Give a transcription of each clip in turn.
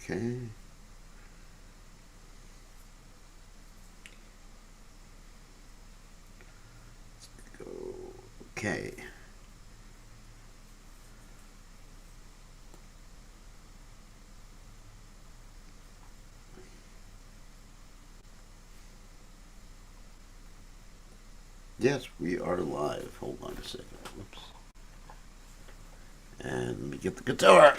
Okay. Go. Okay. Yes, we are live. Hold on a second. Whoops. And let me get the guitar.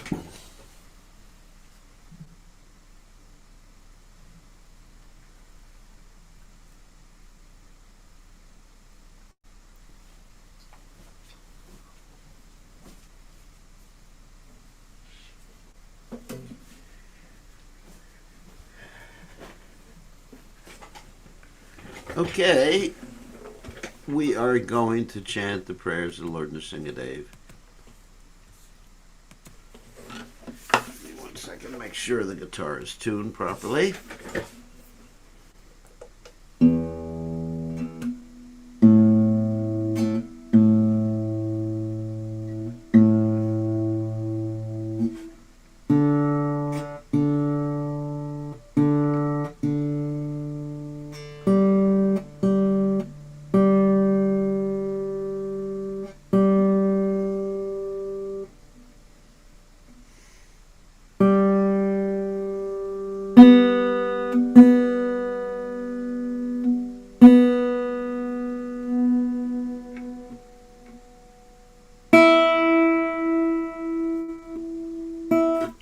Okay, we are going to chant the prayers of the Lord Nrsingadev. Give me 1 second to make sure the guitar is tuned properly.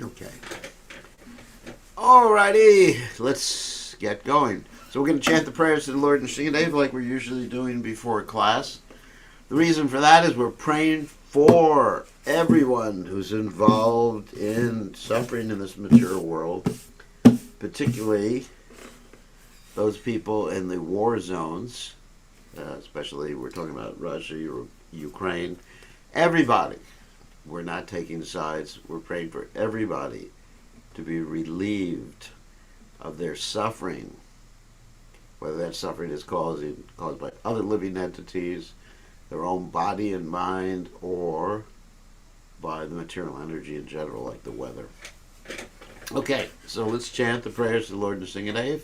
Okay. Alrighty, let's get going. So we're going to chant the prayers to the Lord Nrsingadev like we're usually doing before class. The reason for that is we're praying for everyone who's involved in suffering in this material world, particularly those people in the war zones, especially we're talking about Russia, Ukraine, everybody. We're not taking sides. We're praying for everybody to be relieved of their suffering, whether that suffering is caused by other living entities, their own body and mind, or by the material energy in general, like the weather. Okay, so let's chant the prayers to the Lord Nrsingadev.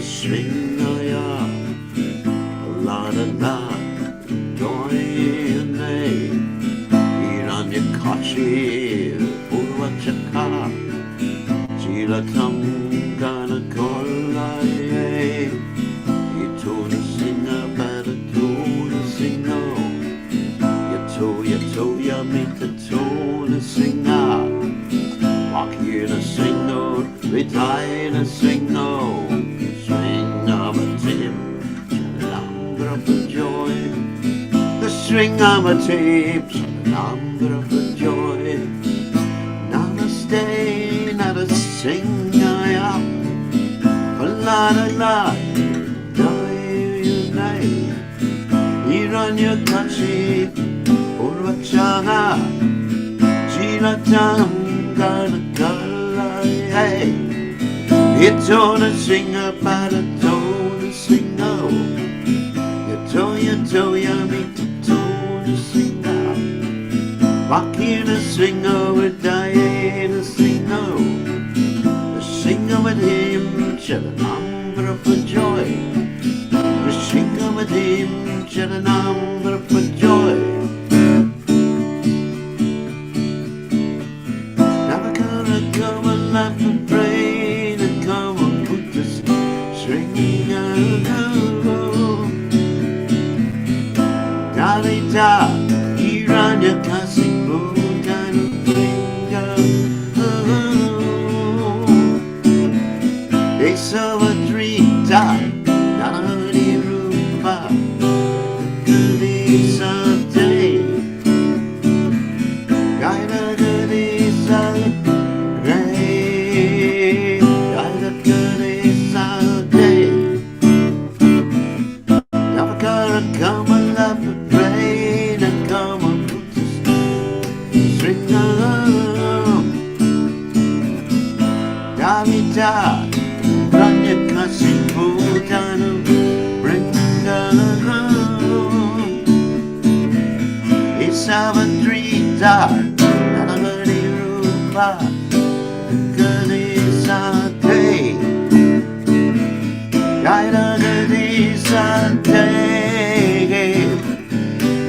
Sringaya la la la doyene iranya kachi urvachaka jilatam gana kolaye ituna singa baratuna singo yato yamita tuna singa wakina singo ritaina singo string of a tape, number of the joy. Namaste, not a singaya. La la la, unite. Iranya kachi, urvachana. Jilatam, gana kala, hey. It's on a singer, but a tone to sing, no. Yato, yami. Rockin' a singo, a dying a singo, a singo with him, shed a number for joy. A singo with him, shed a number for joy. Never gonna come and laugh and pray and come and put this string on. Da-dee-da, iranya kasi. Nanani Rupa Goodies a day Gaida Goodies a day Gaida Goodies a day Never gonna come and love and pray and come and put this Jayanta, Nanagadi Rupa, Gadi Sante, Nanagadi Sante,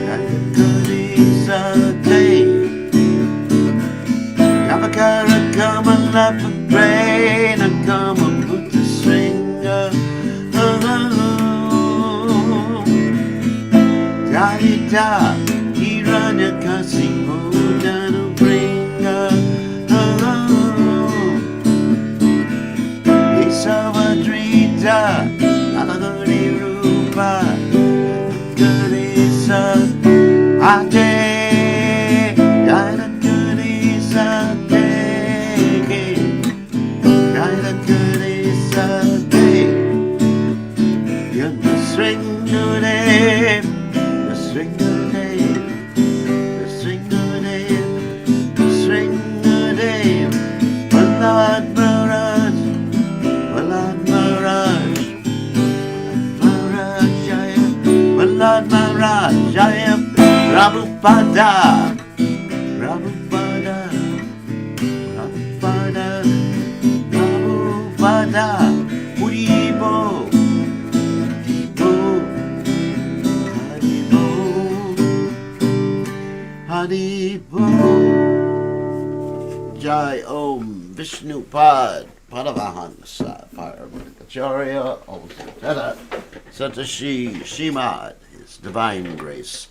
Nanagadi Sante, Namakara Kamalapa Brain, and Kama put the singer. Jayita, Hiranya Kasimu, Danu Bringa, Isavadrita, Nalagari Rupa, Gadisa, Ate, Gaida Gadisa, Gaida Gadisa, you're the string of it. Swing a day, swing a day, swing a day. Malad Maharaj, Malad Maharaj, Maharaj Jaya, Malad Maharaj Jaya, Prabhupada, Prabhupada, Prabhupada, Prabhupada, Uribo. Haribo Jai Om Vishnu Pad Padavahansa Paramatacharya Om Satata Satashi Shimad His Divine Grace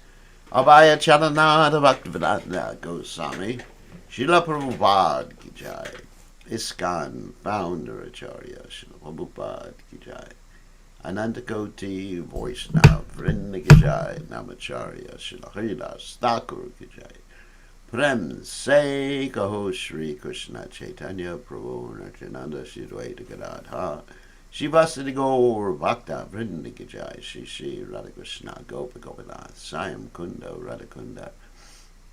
Abhaya Charanada Bhaktivedanta Goswami Srila Prabhupada Ki Jai ISKCON Founder Acharya Srila Prabhupada Ki Jai Anantakoti Vaishnava Vrinda Ki Jai Namacharya Srila Haridas Thakur Ki Jai Prem Se Kaho Shri Krishna Chaitanya Prabhu Nityananda Shri Dvaita Gadadha Shivasati Gaur Bhakta Vrinda Ki Jai Shri Shri Radha Krishna Gopa Gopinath Sayam Kunda Radha Kunda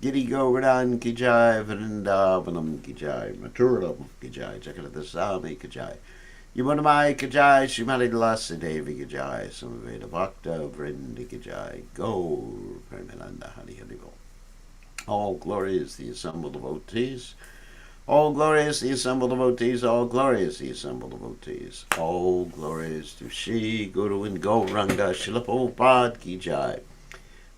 Giri Govardhan Ki Jai Vrindavanam Ki Jai Mathuram Ki Jai Jagannath Swami Ki Jai Yamunamai Ki Jai Srimati Lasa Devi Ki Jai Samaveda Bhakta Vrinda Ki Jai Gaur Premananda Hari Hari Bol. All glory is the assembled devotees. All glory is the assembled devotees. All glory is the assembled devotees. All glory is to Shri Guru and Gauranga Srila Prabhupada Ki Jai.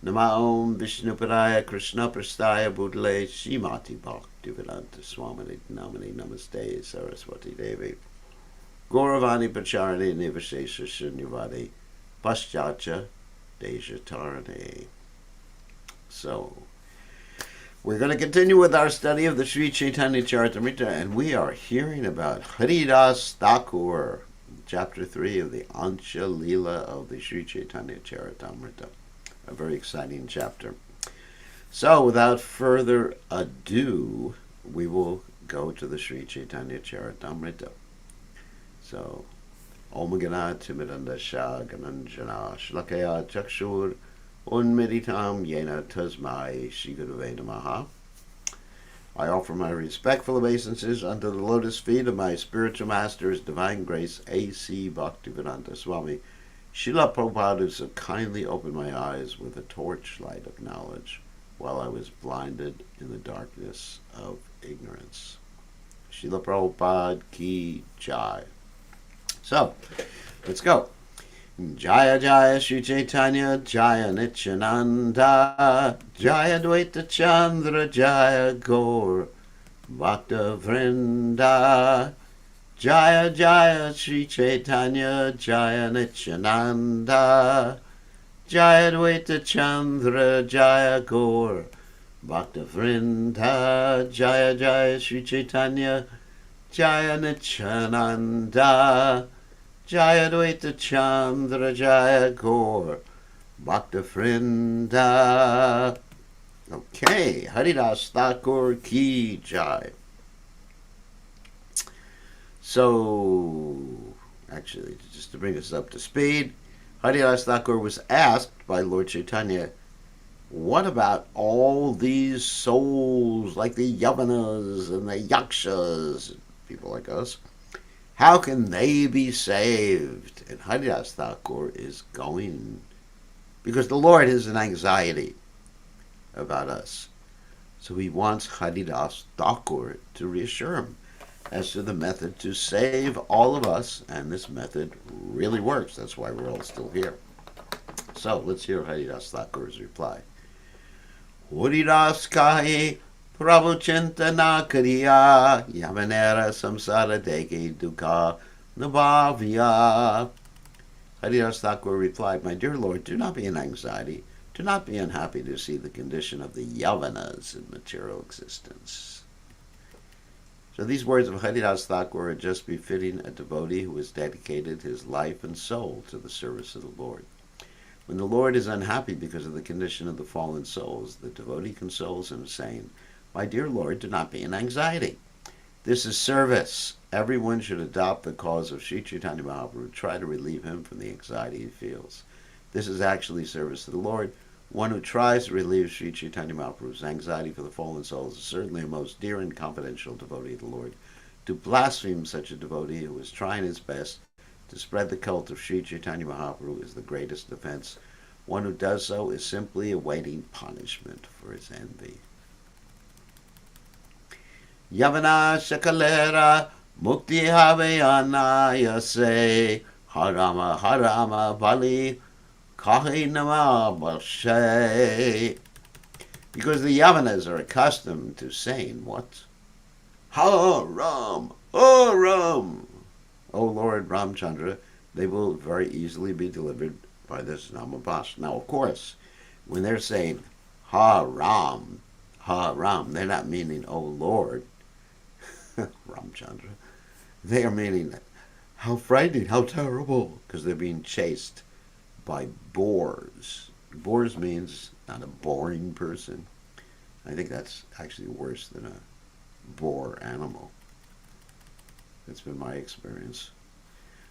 Nama Om Vishnupadaya Krishna Prastaya Budale Shrimati Bhaktivedanta Swami Namani Namaste Saraswati Devi. Gauravani Pacharani Nivashesha Shunyavadi Paschatcha Dejatarane. So, we're going to continue with our study of the Sri Caitanya Caritamrta, and we are hearing about Haridas Thakur, chapter 3 of the Antya Lila of the Sri Caitanya Caritamrta. A very exciting chapter. So, without further ado, we will go to the Sri Caitanya Caritamrta. So, Om Gana Timidanda Shah Gananjana Shlakaya Chakshur Unmeditam Yena Tasmai Shri Gurave Namaha. I offer my respectful obeisances unto the lotus feet of my spiritual master, His Divine Grace, A.C. Bhaktivedanta Swami, Srila Prabhupada, who so kindly opened my eyes with a torchlight of knowledge while I was blinded in the darkness of ignorance. Srila Prabhupada Ki Jai. So, let's go. Jaya Jaya Sri Caitanya Jaya Nityananda Jaya Dvaita Chandra Jaya Gaur Bhakta Vrinda Jaya Jaya Sri Caitanya Jaya Nityananda Jaya Dvaita Chandra Jaya Gaur Bhakta Vrinda Jaya Jaya Sri Caitanya Jaya Nityananda Jaya Dvaita Chandra Jaya Gaur Bhakta Vrinda. Okay, Haridas Thakur Ki Jai. So, actually, just to bring us up to speed, Haridas Thakur was asked by Lord Chaitanya, what about all these souls like the Yavanas and the Yakshas, people like us? How can they be saved? And Haridas Thakur is going, because the Lord has an anxiety about us. So he wants Haridas Thakur to reassure him as to the method to save all of us, and this method really works. That's why we're all still here. So let's hear Haridas Thakur's reply. Haridas kahi Prabhu chintana kariya yamanera samsara deke dukha nabhavya. Haridas Thakur replied, My dear Lord, do not be in anxiety. Do not be unhappy to see the condition of the yavanas in material existence. So these words of Haridas Thakur are just befitting a devotee who has dedicated his life and soul to the service of the Lord. When the Lord is unhappy because of the condition of the fallen souls, the devotee consoles him, saying, My dear Lord, do not be in anxiety. This is service. Everyone should adopt the cause of Sri Caitanya Mahaprabhu, try to relieve him from the anxiety he feels. This is actually service to the Lord. One who tries to relieve Sri Caitanya Mahaprabhu's anxiety for the fallen souls is certainly a most dear and confidential devotee of the Lord. To blaspheme such a devotee who is trying his best to spread the cult of Sri Caitanya Mahaprabhu is the greatest offense. One who does so is simply awaiting punishment for his envy. Yavana Shakalera Mukti Havayana Yase Harama Harama Bali Kahi Nama Bashe. Because the Yavanas are accustomed to saying what? Haram! Haram! O Lord Ramchandra, they will very easily be delivered by this Namabas. Now, of course, when they're saying Haram, Haram, they're not meaning, O Lord, Ramchandra. They are meaning, how frightening, how terrible, because they're being chased by boars. Boars means not a boring person. I think that's actually worse than a boar animal. That's been my experience.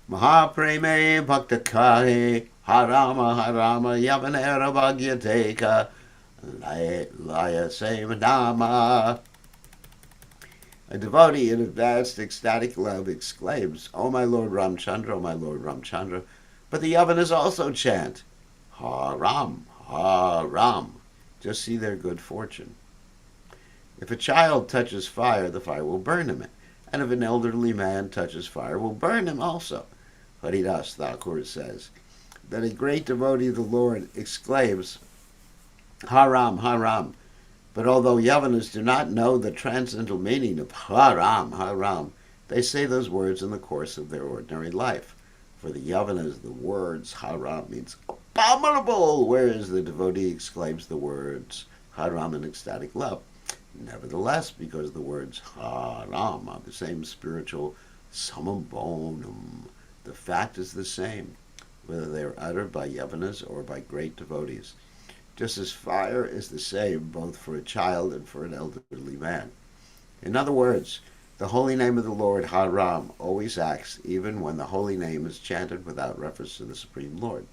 Mahapreme Bhaktakari Harama Harama Yavanera Bhagyateka Laya Sevanama. A devotee in advanced ecstatic love exclaims, O my Lord Ramchandra, O my Lord Ramchandra. But the Yavanas also chant, Haram, Haram. Just see their good fortune. If a child touches fire, the fire will burn him. And if an elderly man touches fire, will burn him also. Haridas Thakur says that a great devotee of the Lord exclaims, Haram, Haram. But although Yavanas do not know the transcendental meaning of Haram, Haram, they say those words in the course of their ordinary life. For the Yavanas, the words Haram means abominable, whereas the devotee exclaims the words Haram in ecstatic love. Nevertheless, because the words Haram are the same spiritual summum bonum, the fact is the same, whether they are uttered by Yavanas or by great devotees. Just as fire is the same both for a child and for an elderly man. In other words, the holy name of the Lord, Haram, always acts even when the holy name is chanted without reference to the Supreme Lord.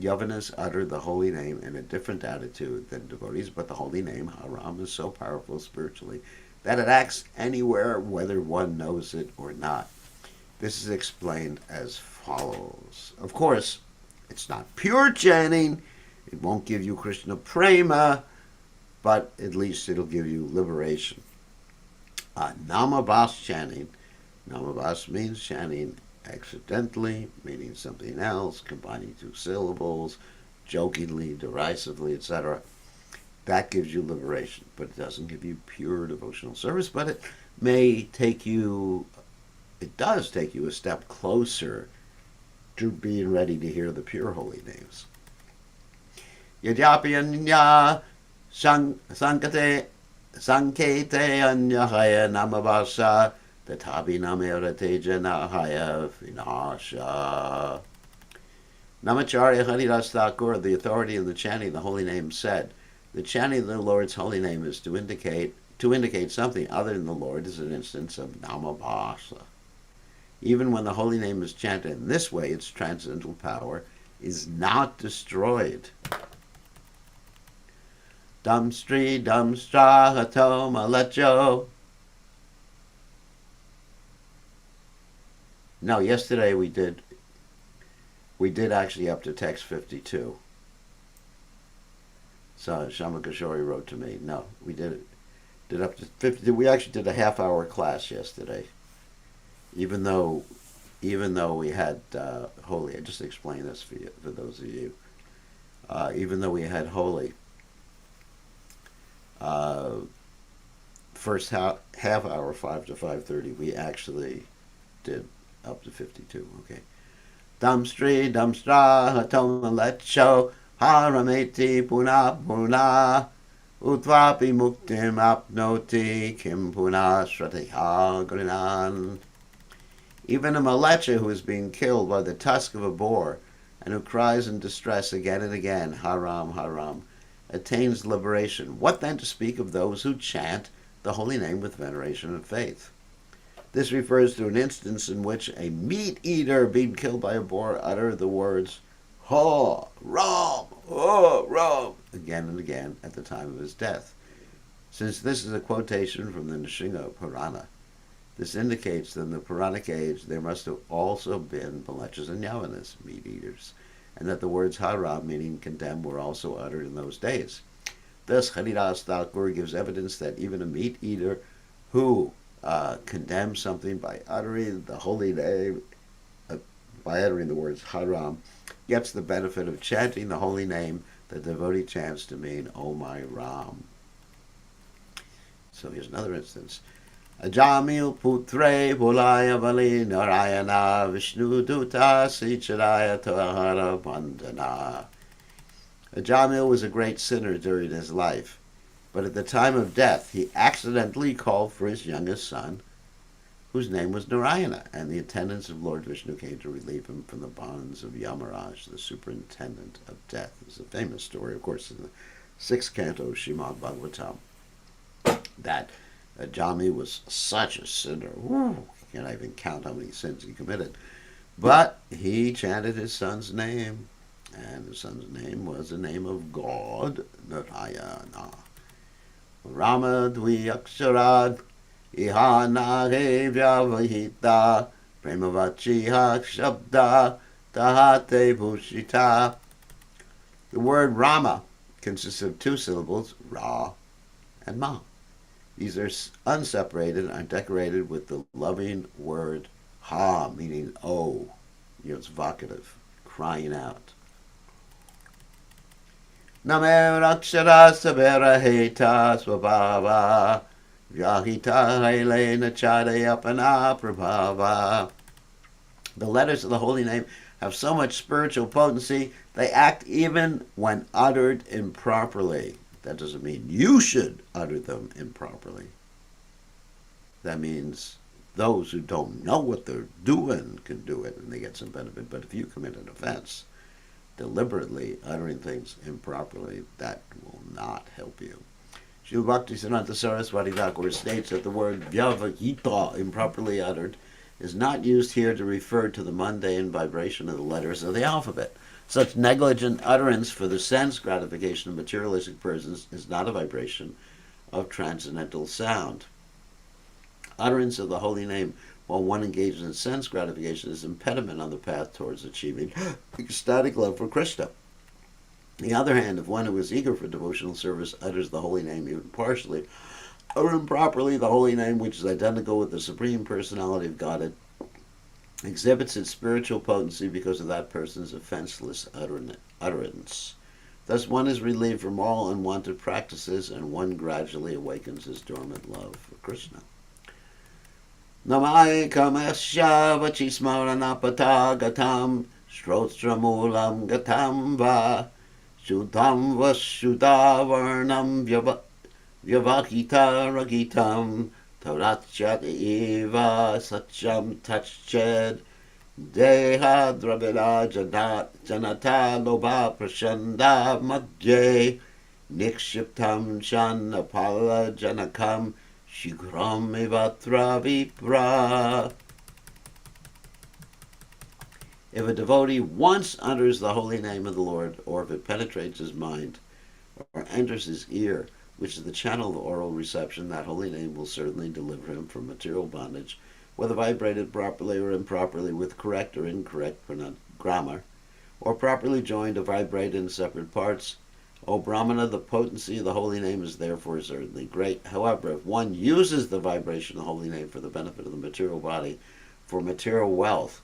Yavanas utter the holy name in a different attitude than devotees, but the holy name, Haram, is so powerful spiritually that it acts anywhere whether one knows it or not. This is explained as follows. Of course, it's not pure chanting. It won't give you Krishna prema, but at least it'll give you liberation. Namabas chanting. Namabas means chanting accidentally, meaning something else, combining two syllables, jokingly, derisively, etc. That gives you liberation, but it doesn't give you pure devotional service, but it does take you a step closer to being ready to hear the pure holy names. Yadyapi anya sankate anyahaya namavasa tatapi namerate janahaya vinasha. Namacharya Haridas Thakur, the authority in the chanting of the holy name, said, the chanting of the Lord's holy name is to indicate something other than the Lord is an instance of namabhasa. Even when the holy name is chanted in this way, its transcendental power is not destroyed. Damstri damstra hato malacho. No, yesterday we did actually up to text 52. So Shamakashori wrote to me. No, we did it. Did up to 50. We actually did a half-hour class yesterday, even though we had holy. I just explained this for you, for those of you. Even though we had holy, uh, first half hour 5 to 5:30, we actually did up to 52. Okay. Damstri damstra hatoma lecho harameti puna puna utvapi muktim apnoti kim puna shratiha grinan. Even a malecha who is being killed by the tusk of a boar and who cries in distress again and again, haram, haram, attains liberation. What then to speak of those who chant the holy name with veneration and faith? This refers to an instance in which a meat eater being killed by a boar uttered the words Ha, Ram, Ha, Ram again and again at the time of his death. Since this is a quotation from the Nishinga Purana, this indicates that in the Puranic age there must have also been Malechas and Yavanas, meat eaters, and that the words Haram, meaning condemn, were also uttered in those days. Thus, Haridas Thakur gives evidence that even a meat eater who condemns something by uttering the holy name, by uttering the words Haram, gets the benefit of chanting the holy name the devotee chants to mean, Oh my Ram. So here's another instance. Ajamil putre bulaya bali narayana vishnu duta sicharaya tahara bandana. Ajamil was a great sinner during his life, but at the time of death he accidentally called for his youngest son, whose name was Narayana, and the attendants of Lord Vishnu came to relieve him from the bonds of Yamaraj, the superintendent of death. It's a famous story, of course, in the 6th canto of Srimad Bhagavatam, that Ajami was such a sinner. Woo, you cannot even count how many sins he committed. But he chanted his son's name, and his son's name was the name of God, Narayana. Rama Dvi Aksharad Ihana Vyavahita Premavachiha Shabda Tahate Bhushita. The word Rama consists of 2 syllables, Ra and Ma. These are unseparated and are decorated with the loving word Ha, meaning oh. It's vocative, crying out. Name Rakshara Sabera Heta Swabhava Vyahita Hele Nachadayapana Prabhava. The letters of the holy name have so much spiritual potency, they act even when uttered improperly. That doesn't mean you should utter them improperly. That means those who don't know what they're doing can do it and they get some benefit. But if you commit an offense, deliberately uttering things improperly, that will not help you. Srila Bhaktisiddhanta Saraswati Thakur states that the word Vyavahita, improperly uttered, is not used here to refer to the mundane vibration of the letters of the alphabet. Such negligent utterance for the sense gratification of materialistic persons is not a vibration of transcendental sound. Utterance of the holy name while one engages in sense gratification is an impediment on the path towards achieving ecstatic love for Krishna. On the other hand, if one who is eager for devotional service utters the holy name even partially or improperly, the holy name, which is identical with the Supreme Personality of Godhead, exhibits its spiritual potency because of that person's offenseless utterance. Thus one is relieved from all unwanted practices and one gradually awakens his dormant love for Krishna. Namai kamasya vachismaranapata gatam strotramulam gatam va shuddham vashuddha varnam vyavakita ragitam Tarachat eva sacham tachched deha dravila janata loba prashanda madhye nikshiptam shanapala janakam shigram evatra vipra. If a devotee once utters the holy name of the Lord, or if it penetrates his mind or enters his ear, which is the channel of oral reception, that holy name will certainly deliver him from material bondage, whether vibrated properly or improperly with correct or incorrect grammar, or properly joined or vibrated in separate parts, O Brahmana, the potency of the holy name is therefore certainly great. However, if one uses the vibration of the holy name for the benefit of the material body, for material wealth,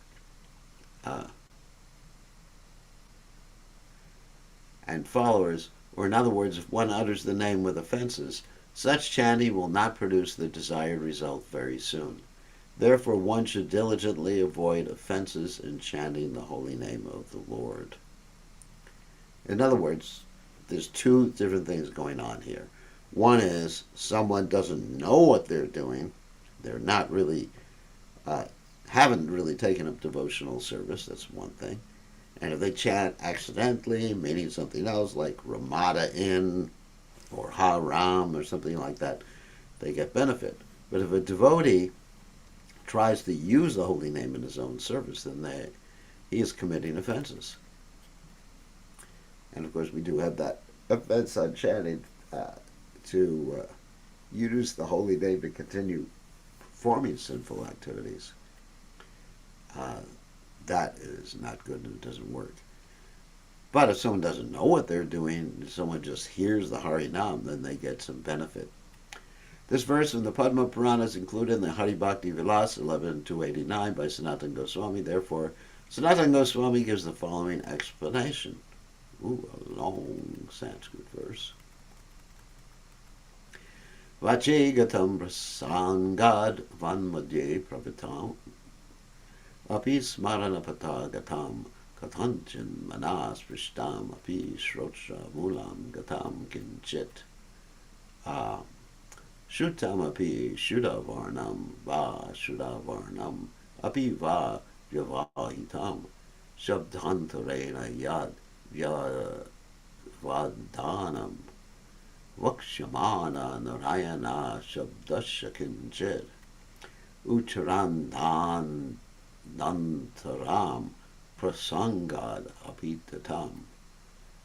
and followers, or in other words, if one utters the name with offenses, such chanting will not produce the desired result very soon. Therefore, one should diligently avoid offenses in chanting the holy name of the Lord. In other words, there's two different things going on here. One is someone doesn't know what they're doing. They're not really, haven't really taken up devotional service. That's one thing. And if they chant accidentally, meaning something else like Ramada in or Ha Ram or something like that, they get benefit. But if a devotee tries to use the holy name in his own service, then he is committing offenses. And of course, we do have that offense on chanting to use the holy name to continue performing sinful activities. That is not good and it doesn't work. But if someone doesn't know what they're doing, if someone just hears the Harinam, then they get some benefit. This verse from the Padma Purana is included in the Hari Bhakti Vilas 11.289 by Sanatana Goswami. Therefore, Sanatana Goswami gives the following explanation. Ooh, a long Sanskrit verse. Vache gatam prasangad vanmadye pravitam api smaranapata gatam kathanchin manas prishtam api shrotra mulam gatam kinchit shutam api shudavarnam va shudavarnam api va vyavahitam shabdhantarena yad Vadanam Vakshamana Narayana Shabdasya Kinchir Ucharandan Nantaram Prasangad Apitatam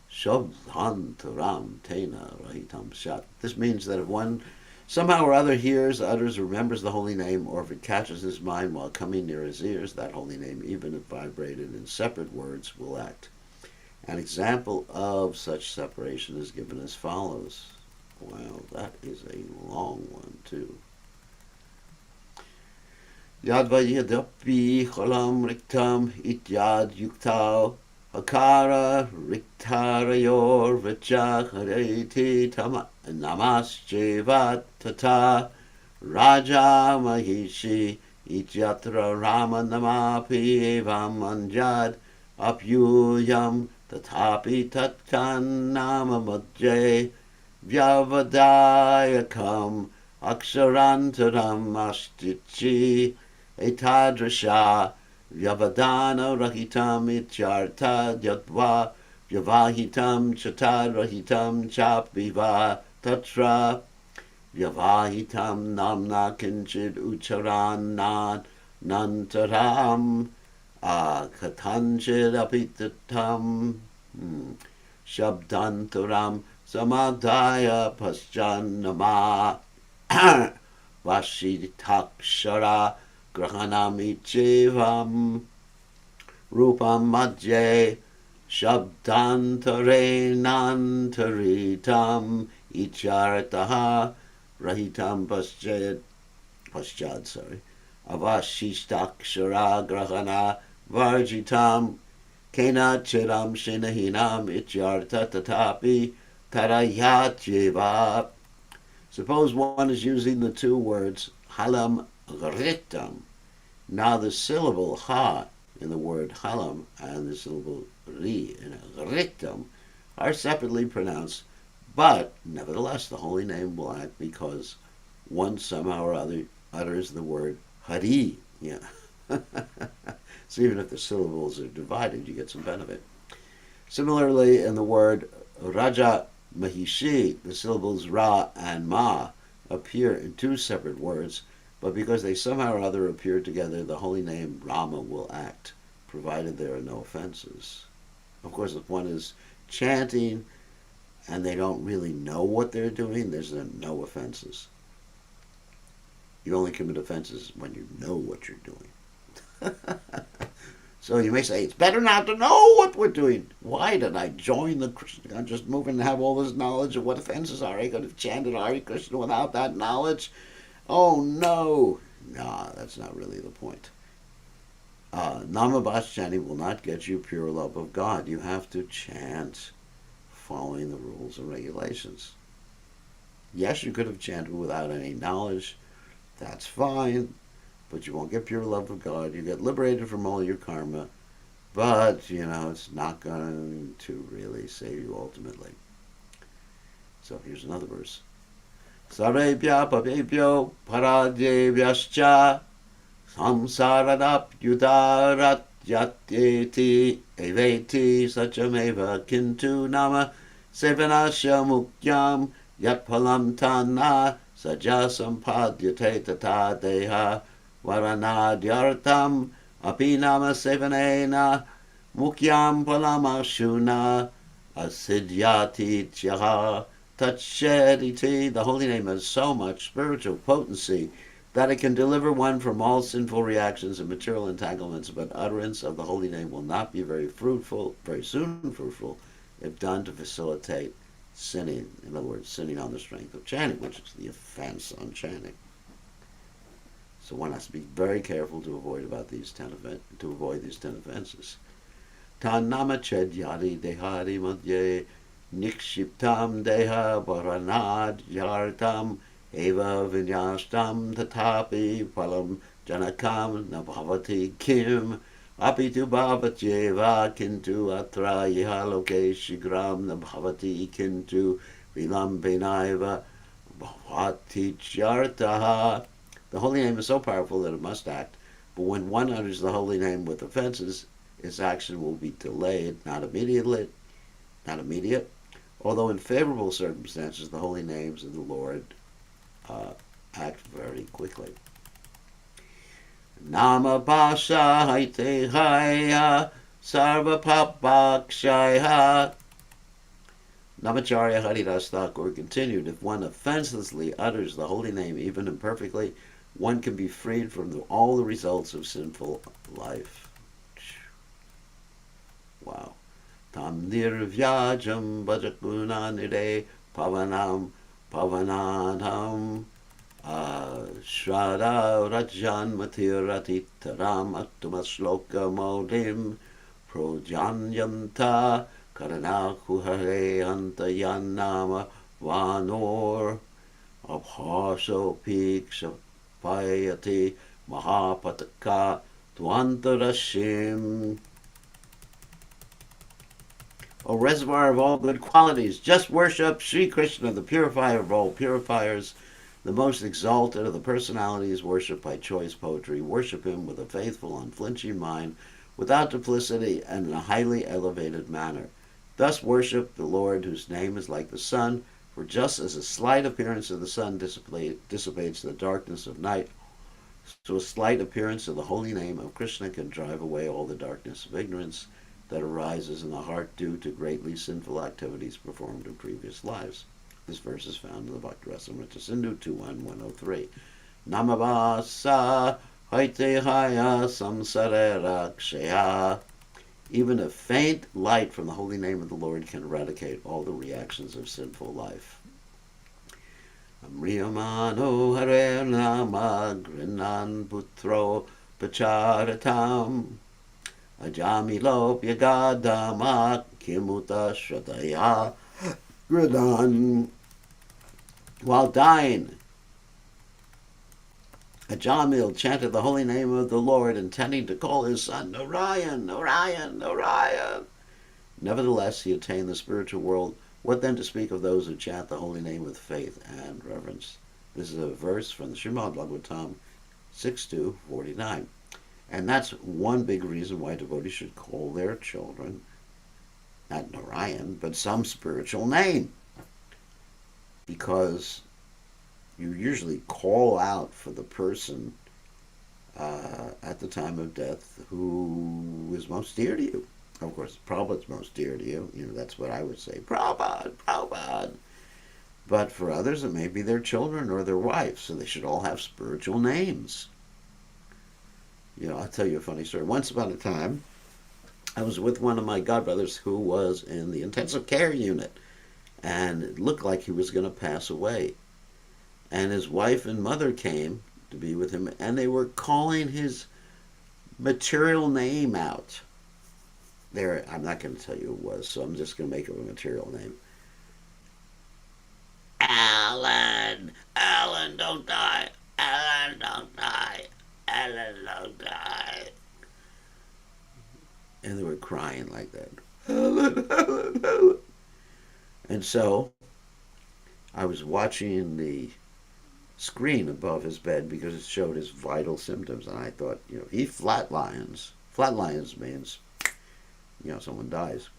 Shabdhantaram Tena Rahitam Shat. This means that if one somehow or other hears, utters, or remembers the holy name, or if it catches his mind while coming near his ears, that holy name, even if vibrated in separate words, will act. An example of such separation is given as follows. Wow, that is a long one, too. Yadvayadapi cholam riktam ityad yuktao hakara riktarayor vachakhareti namasjevat tata raja mahishi ityatra rama namapi evam anjad apyuyam Tatapi tatkan nama madhye vyavadayakam aksharantaram ashtichi etadrasha vyavadana rahitam ityarta yadva vyavahitam chatarahitam chapiva tatra vyavahitam namna kinchid ucharan nantaram Katanchid apitatam Shabdantaram Samadaya Paschanama Vashitakshara Grahanamichevam Rupam Madhye Shabdantare Nantaritam Icharataha Rahitam Paschad Avashishtakshara Grahana Varjitam Kena Chiram Shinahinam Ityarta Tatapi Tarayat. Suppose one is using the two words halam gritam. Now the syllable ha in the word halam and the syllable ri in gritam are separately pronounced, but nevertheless the holy name will act because one somehow or other utters the word hari. Yeah. So even if the syllables are divided, you get some benefit. Similarly, in the word Raja Mahishi, the syllables Ra and Ma appear in two separate words, but because they somehow or other appear together, the holy name Rama will act, provided there are no offenses. Of course, if one is chanting and they don't really know what they're doing, there's no offenses. You only commit offenses when you know what you're doing. So you may say, it's better not to know what we're doing. Why did I join the Krishna conscious movement and have all this knowledge of what offenses are? I could have chanted Hare Krishna without that knowledge. Oh no. No, that's not really the point. Namabhas chanting will not get you pure love of God. You have to chant following the rules and regulations. Yes, you could have chanted without any knowledge. That's fine. But you won't get pure love of God. You get liberated from all your karma. But, it's not going to really save you ultimately. So here's another verse. Sarebhya papebhyo paradyevyascha samsaradapyudarat yatyeti eveti sachameva kintu nama sevanasya mukyam yatpalam tana sajasampadyate tata deha varanadyartam apinama sevanena mukyam palamashuna asidyati tyaha tachediti. The holy name has so much spiritual potency that it can deliver one from all sinful reactions and material entanglements, but utterance of the holy name will not be very soon fruitful, if done to facilitate sinning. In other words, sinning on the strength of chanting, which is the offense on chanting. So one has to be very careful to avoid these 10 offenses. Tan nama chedyadi dehadi madhye nikshiptam deha varanad yartam eva vinyastam tatapi palam janakam nabhavati kim apitu bhavatyeva kintu atra yihaloke shigram nabhavati kintu vilambenaiva bhavati chartaha. The holy name is so powerful that it must act, but when one utters the holy name with offenses, its action will be delayed, not immediate, although in favorable circumstances the holy names of the Lord act very quickly. Nama Pasha Haite Haya Sarva Papakshaya. Namacharya Haridas Thakur continued, if one offenselessly utters the holy name, even imperfectly, one can be freed from all the results of sinful life. Wow. Tam nirvyajam bhajagunanire pavanam pavanadam Shraddha Rajan Matirati-taram Attumasloka Modim Projanyanta Karanakuhare Antayanama Vanor Abhaso Piksha Payati Mahapataka Twantarashim. O reservoir of all good qualities, just worship Sri Krishna, the purifier of all purifiers, the most exalted of the personalities, worshipped by choice poetry. Worship him with a faithful, unflinching mind, without duplicity, and in a highly elevated manner. Thus worship the Lord, whose name is like the sun, for just as a slight appearance of the sun dissipates the darkness of night, so a slight appearance of the holy name of Krishna can drive away all the darkness of ignorance that arises in the heart due to greatly sinful activities performed in previous lives. This verse is found in the Bhakti-rasamrita Sindhu 2.1.103. Namavasa haitehaya samsarera ksheya. Even a faint light from the holy name of the Lord can eradicate all the reactions of sinful life. Amriyamano hare nama grinan putro pacharatam ajamilo pyagadama kimuta shradaya grinan. While dying, Ajamil chanted the holy name of the Lord, intending to call his son Narayan, Narayan, Narayan. Nevertheless, he attained the spiritual world. What then to speak of those who chant the holy name with faith and reverence? This is a verse from the Srimad Bhagavatam 6.2.49. And that's one big reason why devotees should call their children, not Narayan, but some spiritual name. Because you usually call out for the person at the time of death who is most dear to you. Of course, Prabhupada's most dear to you. That's what I would say. Prabhupada, Prabhupada. But for others, it may be their children or their wives, so they should all have spiritual names. I'll tell you a funny story. Once upon a time, I was with one of my godbrothers who was in the intensive care unit, and it looked like he was going to pass away. And his wife and mother came to be with him, and they were calling his material name out. There, I'm not going to tell you who it was, so I'm just going to make up a material name. Alan, Alan, don't die. Alan, don't die. Alan, don't die. And they were crying like that. Alan, Alan, Alan. And so I was watching the screen above his bed because it showed his vital symptoms, and I thought, he flatlines. Flatlines means, someone dies.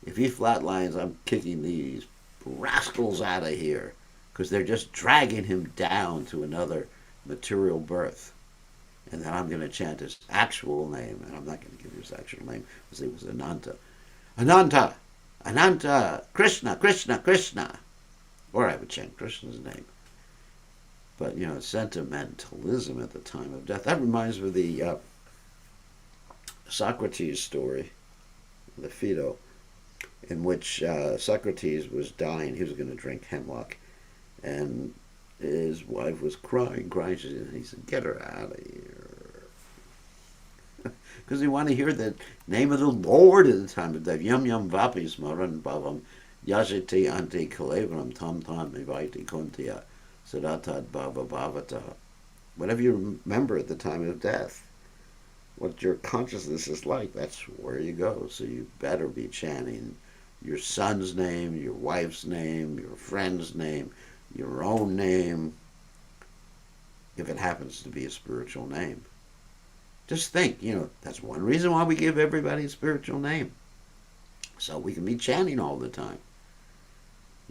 If he flatlines, I'm kicking these rascals out of here because they're just dragging him down to another material birth. And then I'm going to chant his actual name, and I'm not going to give you his actual name because it was Ananta. Ananta! Ananta! Krishna! Krishna! Krishna! Or I would chant Krishna's name. But, sentimentalism at the time of death. That reminds me of the Socrates story, the Phaedo, in which Socrates was dying. He was going to drink hemlock. And his wife was crying. He said, get her out of here. Because he wanted to hear the name of the Lord at the time of death. Yum yum vapi smaran bhavam yajati anti kalevram tam tam mivaiti kuntiya sadatad bhava bhavata. Whatever you remember at the time of death, what your consciousness is like, that's where you go. So you better be chanting your son's name, your wife's name, your friend's name, your own name, if it happens to be a spiritual name. Just think, that's one reason why we give everybody a spiritual name. So we can be chanting all the time.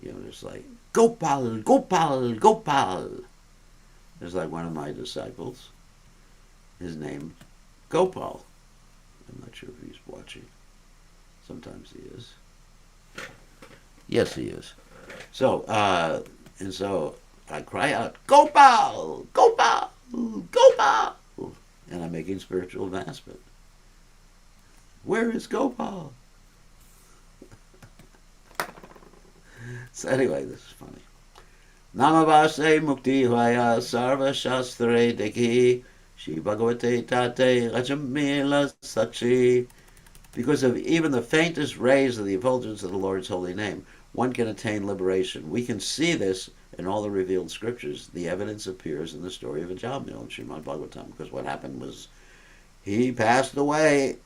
Just like, Gopal, Gopal, Gopal. There's like one of my disciples, his name, Gopal. I'm not sure if he's watching. Sometimes he is. Yes, he is. So, and so I cry out, Gopal, Gopal, Gopal. And I'm making spiritual advancement. Where is Gopal? So anyway, this is funny. Namavase mukti vaya sarva shastre deki Shri Bhagavate Tate Rajamila Sakshi. Because of even the faintest rays of the effulgence of the Lord's holy name, one can attain liberation. We can see this in all the revealed scriptures. The evidence appears in the story of Ajamil in Srimad Bhagavatam, because what happened was he passed away,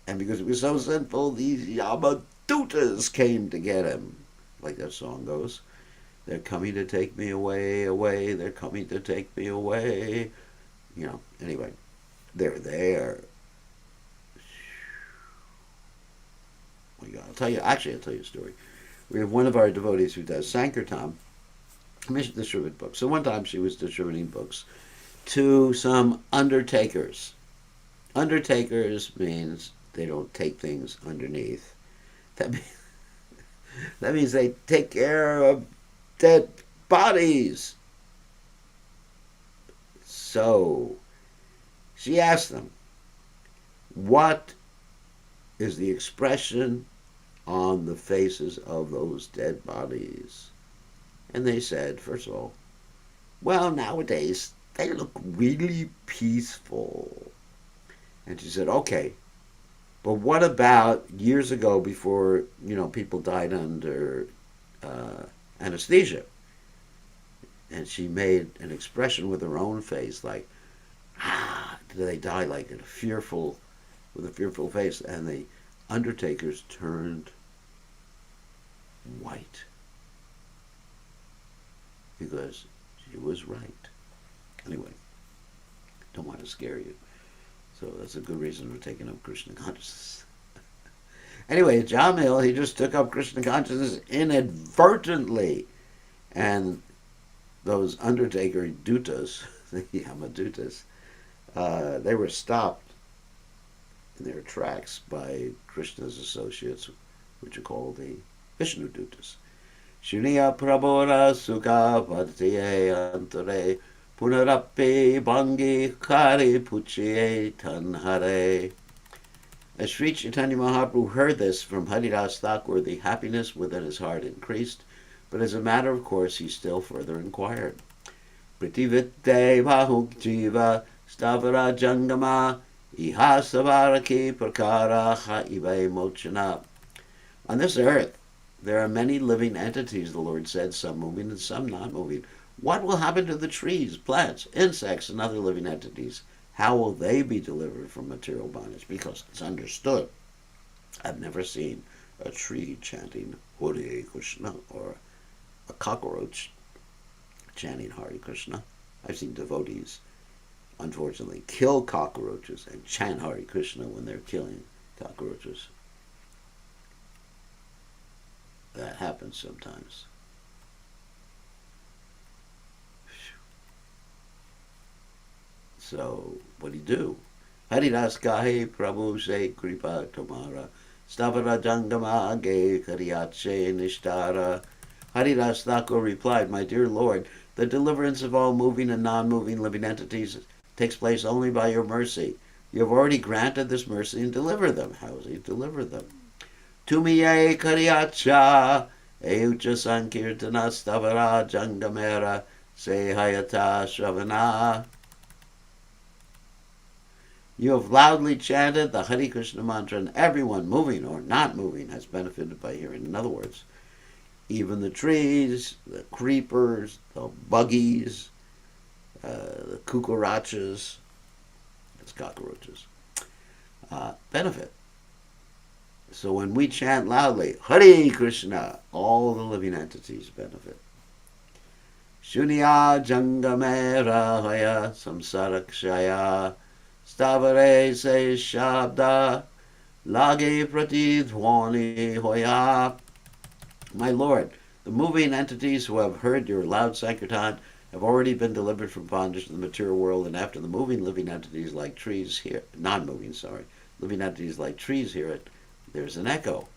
and because he was so sinful, these Yamadutas came to get him. Like that song goes. They're coming to take me away, away, they're coming to take me away. Anyway, they're there. I'll tell you a story. We have one of our devotees who does Sankirtan. She distribute books. So one time she was distributing books to some undertakers. Undertakers means they don't take things underneath. That means they take care of dead bodies. So she asked them, what is the expression on the faces of those dead bodies? And they said, first of all, well, nowadays they look really peaceful. And she said, okay, but what about years ago before, people died under anesthesia? And she made an expression with her own face, like, did they die like with a fearful face? And the undertakers turned white because she was right. Anyway, don't want to scare you. So that's a good reason for taking up Krishna consciousness. Anyway, Jamil, he just took up Krishna consciousness inadvertently. And those undertaker dutas, the Yamadutas, they were stopped in their tracks by Krishna's associates, which are called the Vishnu dutas. Shuniya prabora sukha bhatiye antare punarapi bangi kari puchiye tanhare. As Sri Chaitanya Mahaprabhu heard this from Haridas Thakur, the happiness within his heart increased, but as a matter of course he still further inquired. Pritivitte Vahuk Jiva Stavara Jangama Iha Savaraki Prakara Ha Ive Mochana. On this earth, there are many living entities, the Lord said, some moving and some not moving. What will happen to the trees, plants, insects, and other living entities? How will they be delivered from material bondage? Because it's understood. I've never seen a tree chanting Hare Krishna or a cockroach chanting Hare Krishna. I've seen devotees, unfortunately, kill cockroaches and chant Hare Krishna when they're killing cockroaches. That happens sometimes. So, what do you do? Haridas Kahe Prabhu Se Kripa Tomara Stavara Jangama Age Kariache Nishtara. Haridas Thakur replied, My dear Lord, the deliverance of all moving and non-moving living entities takes place only by your mercy. You have already granted this mercy and delivered them. How does he deliver them? Tumiye Kariacha Eucha Sankirtana Stavara Jangamera Se Hayata Shravana. You have loudly chanted the Hare Krishna mantra, and everyone, moving or not moving, has benefited by hearing. In other words, even the trees, the creepers, the buggies, the cucarachas, that's cockroaches, benefit. So when we chant loudly, Hare Krishna, all the living entities benefit. Shunya Jangamera Haya Samsarakshaya Stavare Se Shabda Lage Pratidhwani Hoya. My Lord, the moving entities who have heard your loud sankirtan have already been delivered from bondage to the material world, and after the moving living entities like trees hear, non-moving, living entities like trees hear it, there's an echo.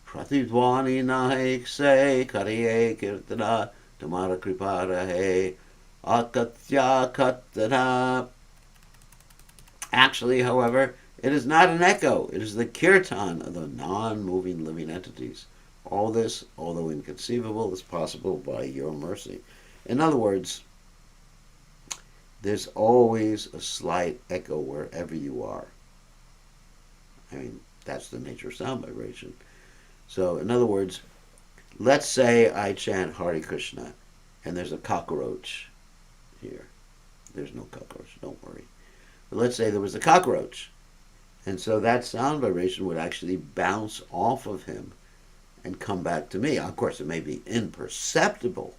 Pratidhwani Nahek Se Kariye Kirtana Tamara Kripara He Akatya Katana. Actually, however, it is not an echo. It is the kirtan of the non-moving living entities. All this, although inconceivable, is possible by your mercy. In other words, there's always a slight echo wherever you are. I mean, that's the nature of sound vibration. So, in other words, let's say I chant Hare Krishna and there's a cockroach here. There's no cockroach, don't worry. But let's say there was a cockroach. And so that sound vibration would actually bounce off of him and come back to me. Of course, it may be imperceptible,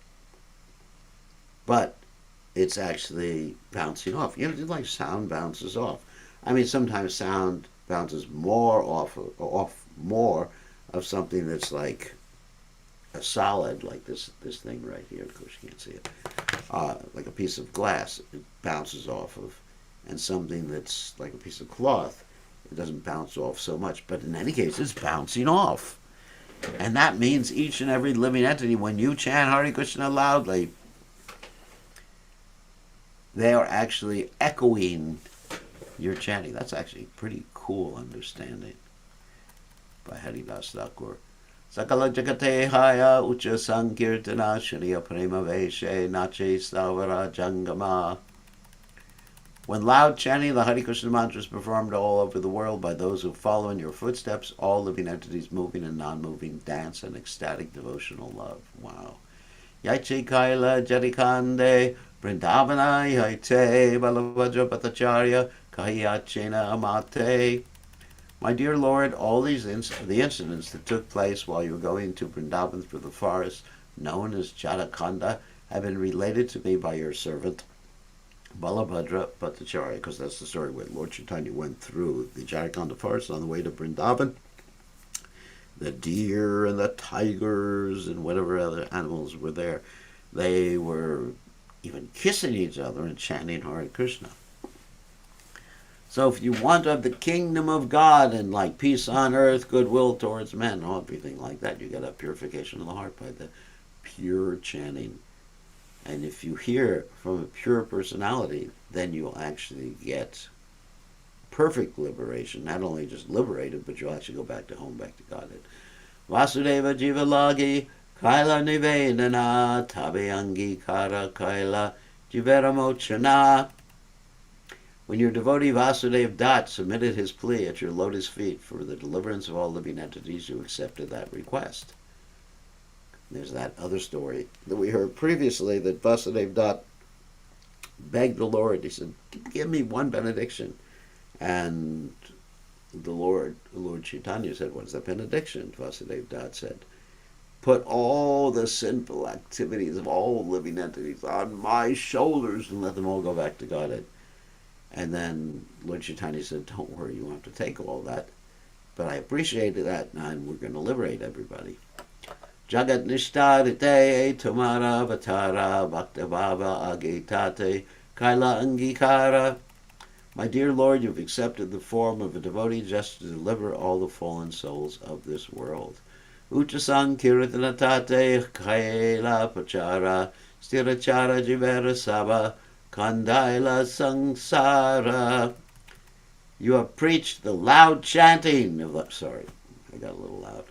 but it's actually bouncing off. You know, like sound bounces off. I mean, sometimes sound bounces more off more of something that's like a solid, like this thing right here. Of course, you can't see it. Like a piece of glass, it bounces off of, and something that's like a piece of cloth, it doesn't bounce off so much. But in any case, it's bouncing off. And that means each and every living entity, when you chant Hare Krishna loudly, they are actually echoing your chanting. That's actually a pretty cool understanding by Haridas Thakur. Sakala Jagate Haya Ucha Sankirtana Shriya Prema Veshe Nache Stavara Jangama. When loud chanting the Hare Krishna mantra is performed all over the world by those who follow in your footsteps, all living entities, moving and non-moving, dance in ecstatic devotional love. Wow. Yaiche Kaila Jarikande Vrindavana Yaite Balavajra Bhattacharya Kahiyachena Amate. My dear Lord, all these the incidents that took place while you were going to Vrindavan through the forest, known as Jharakanda, have been related to me by your servant Balabhadra Bhattacharya, because that's the story where Lord Chaitanya went through the Jharakanda forest on the way to Vrindavan. The deer and the tigers and whatever other animals were there, they were even kissing each other and chanting Hare Krishna. So if you want to have the kingdom of God and like peace on earth, goodwill towards men, everything like that, you get a purification of the heart by the pure chanting. And if you hear from a pure personality, then you'll actually get perfect liberation, not only just liberated, but you'll actually go back to home, back to Godhead. Vasudeva Jiva Lagi, Kaila Nivedana, Tabe Angi Kara Kaila, Jivera Mochana. When your devotee Vasudeva Dutt submitted his plea at your lotus feet for the deliverance of all living entities, you accepted that request. There's that other story that we heard previously that Vasudeva Dutt begged the Lord. He said, give me one benediction. And the Lord Caitanya said, what's that benediction? Vasudeva Dutt said, put all the sinful activities of all living entities on my shoulders and let them all go back to Godhead. And then Lord Caitanya said, don't worry, you won't have to take all that. But I appreciated that, and we're going to liberate everybody. Jagat Nishtadite Tumara Vatara Bhaktavava Agitate Kaila Angikara. My dear Lord, you've accepted the form of a devotee just to deliver all the fallen souls of this world. Uchasang Kiritanatate Kaila Pachara Stirachara Jivera Saba Kandaila Sangsara. You have preached the loud chanting of the, sorry, I got a little loud,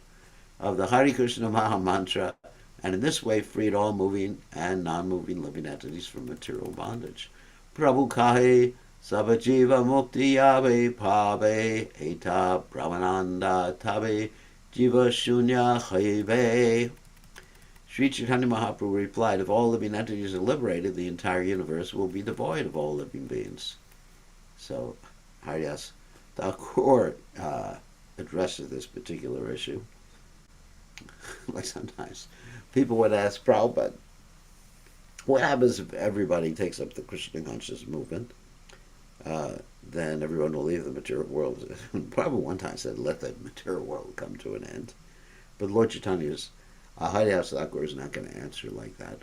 of the Hare Krishna Maha Mantra, and in this way freed all moving and non-moving living entities from material bondage. Prabhu Kahi Sabajiva Mukti Yabe Pabe Eta Brahmananda Tabe Jiva Shunya Chayve. Sri Chaitanya Mahaprabhu replied, if all living entities are liberated, the entire universe will be devoid of all living beings. So, Haridas Thakur addresses this particular issue. Like sometimes people would ask Prabhupada, what happens if everybody takes up the Krishna conscious movement? Then everyone will leave the material world. Prabhupada one time said, let the material world come to an end. But Lord Chaitanya's Haridas Thakur is not going to answer like that.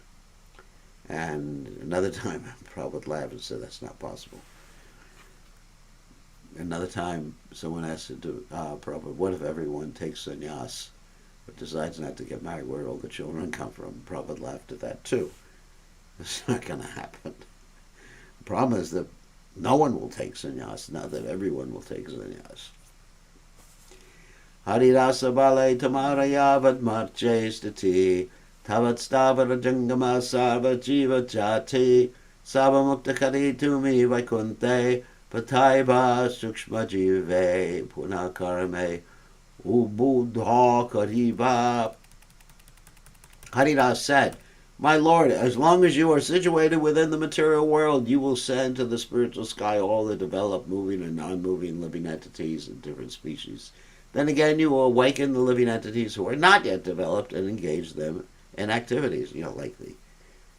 And another time, Prabhupada laughed and said, that's not possible. Another time, someone asked Prabhupada, what if everyone takes sannyas but decides not to get married? Where do all the children come from? Prabhupada laughed at that too. It's not going to happen. The problem is that no one will take sannyas, not that everyone will take sannyas. Harirasa bale tamaraya vadmarche stati tavat stavara jangama sarva jiva jati sabamukta kari tumi vaikunte pataiva sukshma jive punakarame ubudha kariva. Haridas said, my Lord, as long as you are situated within the material world, you will send to the spiritual sky all the developed, moving and non-moving living entities of different species. Then again, you will awaken the living entities who are not yet developed and engage them in activities, like the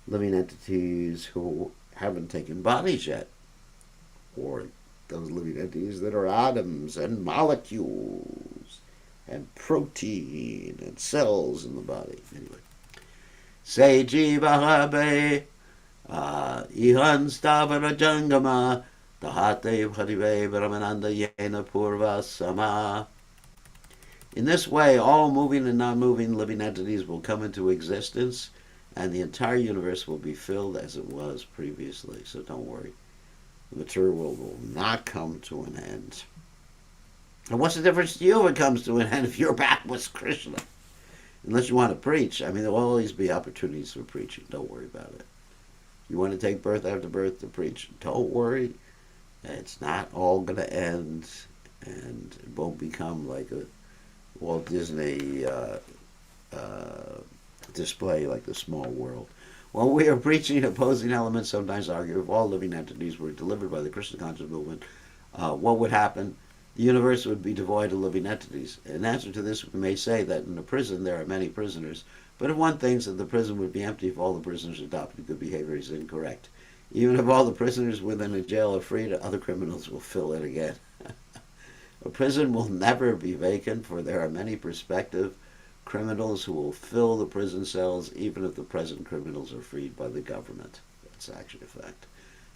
living entities who haven't taken bodies yet, or those living entities that are atoms and molecules and protein and cells in the body. Anyway. Say jiva habe ihan stavara jangama tahate harive brahmananda yena purva sama. In this way, all moving and non-moving living entities will come into existence, and the entire universe will be filled as it was previously. So don't worry. The material world will not come to an end. And what's the difference to you if it comes to an end if you're back with Krishna? Unless you want to preach. There will always be opportunities for preaching. Don't worry about it. You want to take birth after birth to preach. Don't worry. It's not all going to end, and it won't become like a Walt Disney display like the Small World. While we are preaching, opposing elements sometimes argue if all living entities were delivered by the Krishna conscious movement, what would happen? The universe would be devoid of living entities. In answer to this, we may say that in a prison there are many prisoners, but if one thinks that the prison would be empty if all the prisoners adopted good behavior, is incorrect. Even if all the prisoners within a jail are freed, other criminals will fill it again. A prison will never be vacant, for there are many prospective criminals who will fill the prison cells even if the present criminals are freed by the government. That's actually a fact.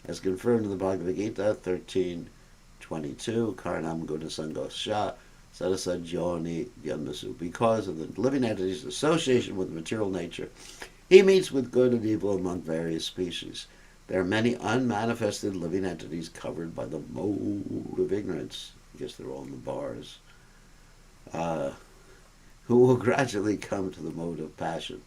As confirmed in the Bhagavad Gita 13:22, Karanam Gunasangosha Sadasa Joni Vyandasu. Because of the living entity's association with material nature, he meets with good and evil among various species. There are many unmanifested living entities covered by the mode of ignorance. I guess they're all in the bars. Who will gradually come to the mode of passion.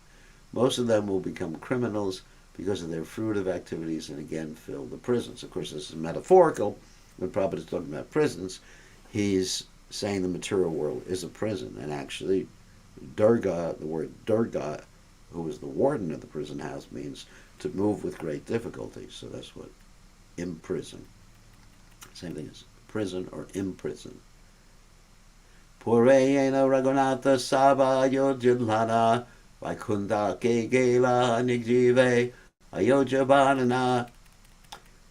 Most of them will become criminals because of their fruitive activities and again fill the prisons. Of course, this is metaphorical. When Prabhupada is talking about prisons, he's saying the material world is a prison. And actually, Durga, the word Durga, who is the warden of the prison house, means to move with great difficulty. So that's what imprison. Same thing as prison or imprison. Purayena Raghunatha Saba Yojilhana Vaikunda Kegela Nigjive Ayodhya Banana.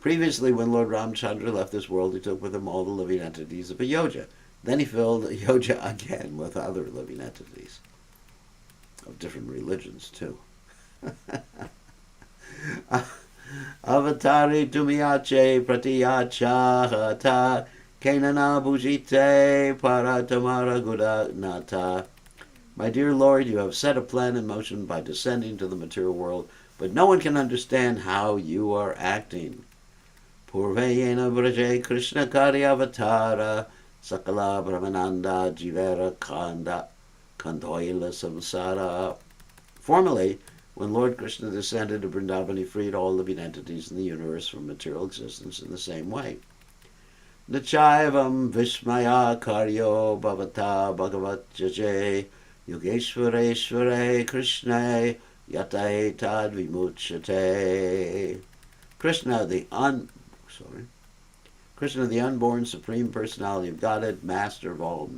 Previously, when Lord Ramchandra left this world, he took with him all the living entities of Ayodhya. Then he filled Ayodhya again with other living entities of different religions, too. Avatari Tumiache Pratiyachahata Kenana Bhujite Paratamara Gudanata. My dear Lord, you have set a plan in motion by descending to the material world, but no one can understand how you are acting. Purvayena Vraje Krishna Kari Avatara Sakala Brahmananda Jivera Kanda Kandoila Samsara. Formerly, when Lord Krishna descended to Vrindavan, he freed all living entities in the universe from material existence in the same way. Nachaivam Vishmaya Karyo Bhavata Bhagavat Jaje Yogeshwareshware Krishna Yatai Tad Vimuchate. Krishna, the unborn Supreme Personality of Godhead, Master of all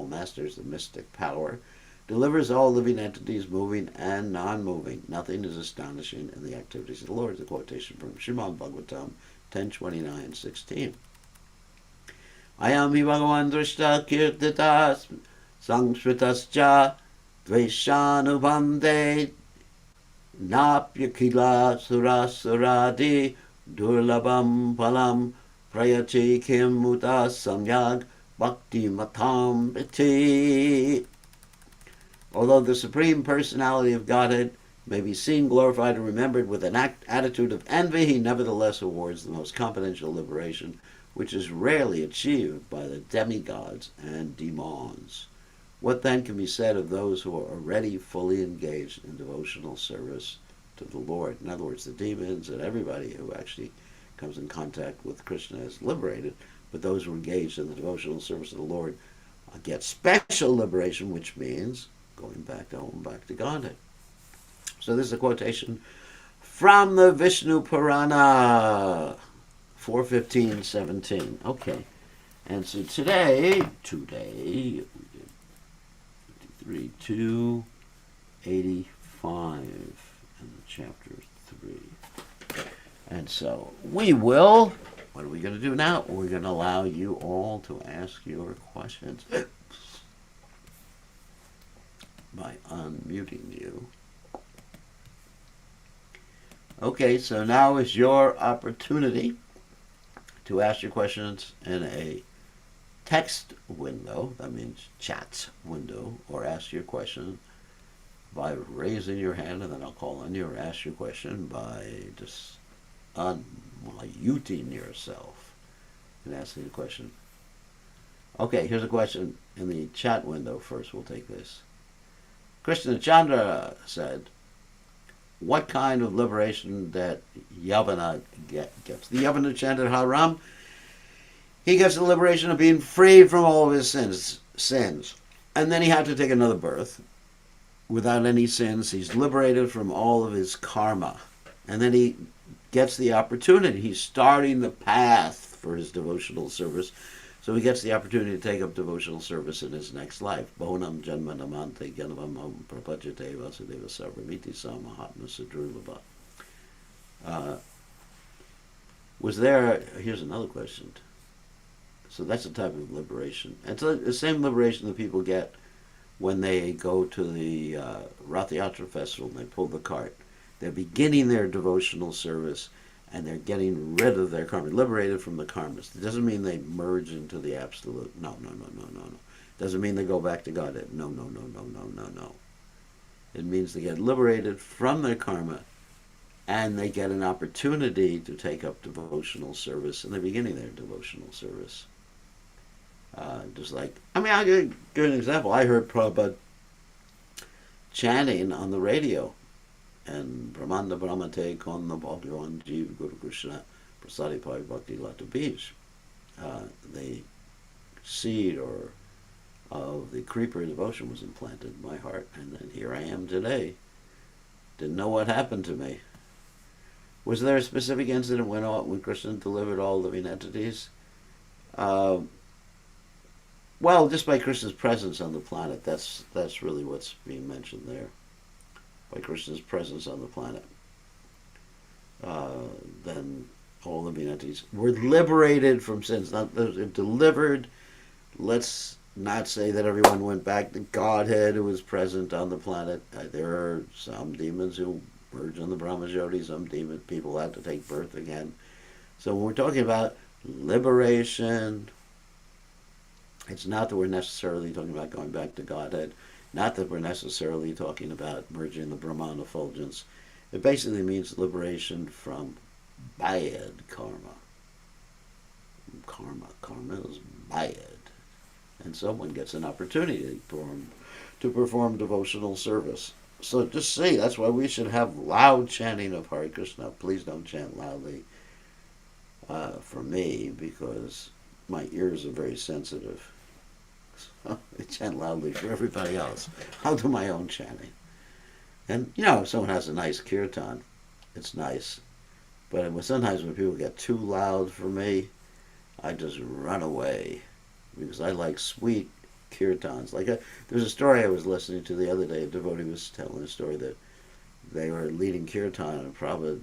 masters, the mystic power, delivers all living entities, moving and non-moving. Nothing is astonishing in the activities of the Lord. The quotation from Srimad Bhagavatam 10:29-16. Ayam hi Bhagavan drishta kirtitas sangsritascha dveshanubhamde napyakila surasuradi durlabam palam prayati kim muta samyag bhakti matam piti. Although the Supreme Personality of Godhead may be seen, glorified, and remembered with an attitude of envy, he nevertheless awards the most confidential liberation, which is rarely achieved by the demigods and demons. What then can be said of those who are already fully engaged in devotional service to the Lord? In other words, the demons and everybody who actually comes in contact with Krishna is liberated, but those who are engaged in the devotional service of the Lord get special liberation, which means going back to home, back to Godhead. So this is a quotation from the Vishnu Purana 4:15-17. Okay. And so today, we did 53, 285 in chapter 3. And so what are we going to do now? We're going to allow you all to ask your questions by unmuting you. Okay, so now is your opportunity to ask your questions in a text window, that means chat window, or ask your question by raising your hand, and then I'll call on you, or ask your question by just unmuting yourself and asking a question. Okay, here's a question in the chat window first. We'll take this. Krishna Chandra said, what kind of liberation that Yavana gets? The Yavana chanted Haram. He gets the liberation of being freed from all of his sins. And then he had to take another birth without any sins. He's liberated from all of his karma. And then he gets the opportunity. He's starting the path for his devotional service. So he gets the opportunity to take up devotional service in his next life. Bonam janmanamante ganavamam prapajate vasudeva sarvamiti samahatma sadrulabha. Here's another question. So that's a type of liberation. It's the same liberation that people get when they go to the Rath Yatra festival and they pull the cart. They're beginning their devotional service and they're getting rid of their karma, liberated from the karmas. It doesn't mean they merge into the absolute. No. Doesn't mean they go back to Godhead. No. It means they get liberated from their karma and they get an opportunity to take up devotional service in the beginning of their devotional service. Just like, I mean, I'll give an example. I heard Prabhupada chanting on the radio, and Brahmanda Brahmate Konna Bhagavan Jeev Guru Krishna Prasadi Pai Bhakti Lata Bij. The seed or of the creeper devotion was implanted in my heart, and then here I am today. Didn't know what happened to me. Was there a specific incident when Krishna delivered all living entities? Well, just by Krishna's presence on the planet. That's really what's being mentioned there. By Krishna's presence on the planet. Then all living entities were liberated from sins. Not delivered. Let's not say that everyone went back to Godhead who was present on the planet. There are some demons who merged on the Brahmajyoti. Some demon people had to take birth again. So when we're talking about liberation, it's not that we're necessarily talking about going back to Godhead. Not that we're necessarily talking about merging the Brahman effulgence. It basically means liberation from bad karma. Karma is bad. And someone gets an opportunity to perform devotional service. So just see, that's why we should have loud chanting of Hare Krishna. Please don't chant loudly for me, because my ears are very sensitive. So I chant loudly for everybody else. I'll do my own chanting. And, if someone has a nice kirtan, it's nice. But sometimes when people get too loud for me, I just run away. Because I like sweet kirtans. There's a story I was listening to the other day. A devotee was telling a story that they were leading kirtan, and probably